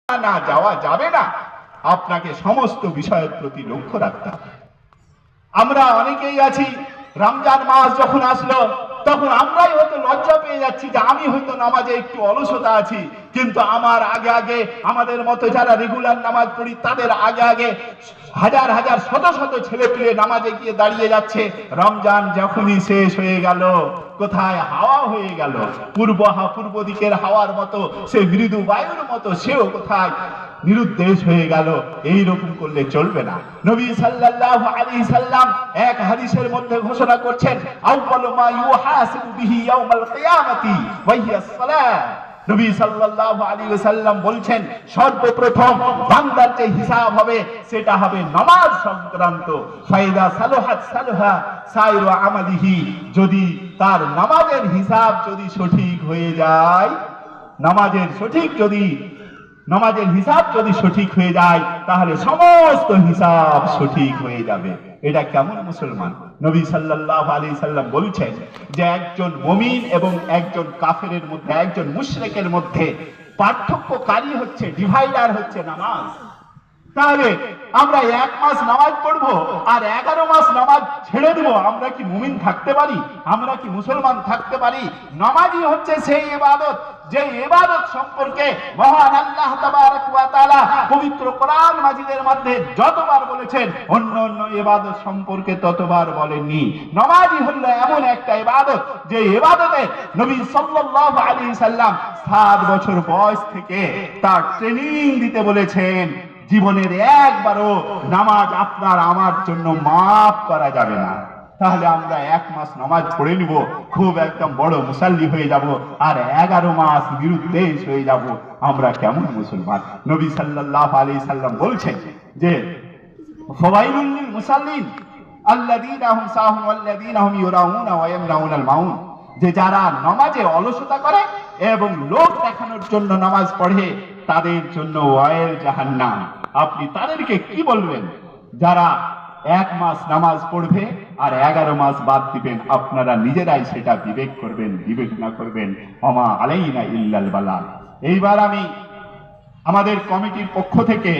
না যাওয়া যাবে না, আপনাকে সমস্ত বিষয়ের প্রতি লক্ষ্য রাখতে হবে। আমরা অনেকেই আছি, রমজান মাস যখন আসলো তখন আমরাই হয়তো লজ্জা পেয়ে যাচ্ছি যে আমি হয়তো নামাজে একটু অলসতা আছি, কিন্তু আমার আগে আগে আমাদের মতো যারা রেগুলার নামাজ পড়ি তাদের আগে আগে হাজার হাজার শত শত ছেলে পেলে নামাজে গিয়ে দাঁড়িয়ে যাচ্ছে। রমজান যখনই শেষ হয়ে গেল, কোথায় হাওয়া হয়ে গেল, পূর্ব দিকের হাওয়ার মতো, সে মৃদু বায়ুর মতো সেও কোথায় নিরুদ্দেশ হয়ে গেল। এই রকম করলে চলবে না। নবী সাল্লাল্লাহু আলাইহি সাল্লাম এক হাদিসের মধ্যে ঘোষণা করছেন, আউয়ালু মা ইউহাসিবু বিহি ইয়াউমাল কিয়ামাতি ওয়া হিয়াস সালাহ। নবী সাল্লাল্লাহু আলাইহি ওয়াসাল্লাম বলছেন, সর্বপ্রথম বান্দার যে হিসাব হবে সেটা হবে নামাজ সংক্রান্ত। ফাইদা সালাহাত সালাহা সাইরু আমালিহি, যদি তার নামাজের হিসাব যদি সঠিক হয়ে যায়, নামাজের হিসাব যদি সঠিক হয়ে যায়, তাহলে সমস্ত হিসাব সঠিক হয়ে যাবে। এটা কেমন মুসলমান? নবী সাল্লাল্লাহু আলাইহি সাল্লাম বলছেন যে একজন মুমিন এবং একজন কাফেরের মধ্যে, একজন মুশরিকের মধ্যে পার্থক্যকারী হচ্ছে, ডিভাইডার হচ্ছে নামাজ। তাহলে আমরা 1 মাস নামাজ পড়বো আর 11 মাস নামাজ ছেড়ে দেব, আমরা কি মুমিন থাকতে পারি? আমরা কি মুসলমান থাকতে পারি? নামাজই হচ্ছে সেই ইবাদত, যে ইবাদত সম্পর্কে মহান আল্লাহ তাবারক ওয়া তাআলা পবিত্র কোরআন মাজিদের মধ্যে যতবার বলেছেন, অন্য অন্য ইবাদত সম্পর্কে ততবার বলেননি। নামাজই হলো এমন একটা ইবাদত যে ইবাদতে নবী সাল্লাল্লাহু আলাইহি সাল্লাম 7 বছর বয়স থেকে তার ট্রেনিং দিতে বলেছেন। জীবনের একবারও নামাজ আপনার আমার জন্য মাফ করা যাবে না। তাহলে আমরা 1 মাস নামাজ পড়ে নিব, খুব একদম বড় মুসাল্লি হয়ে যাব, আর 11 মাস নিরুদ্দেশ হয়ে যাব। আমরা কেমন মুসলমান? নবী সাল্লাল্লাহু আলাইহি সাল্লাম বলছেন যে ফাওয়াইলুল লিল মুসাল্লিন আল্লাযীনা হুম সাহুন ওয়াল্লাযীনা হুম ইউরাউনা ওয়া ইয়ামনাউনাল মাউন, যে যারা নামাজে অলসতা করে এবং লোক দেখানোর জন্য নামাজ পড়ে, তাদের জন্য ওয়াইল জাহান্নাম। আপনি তাদেরকে কি বলবেন? যারা 1 মাস নামাজ পড়বে আর 11 মাস বাদ দিবেন, আপনারা নিজেরাই সেটা বিবেক করবেন, বিবেচনা করবেন। ওমা আলাইনা ইল্লাল বালাগ। এইবার আমি আমাদের কমিটির পক্ষ থেকে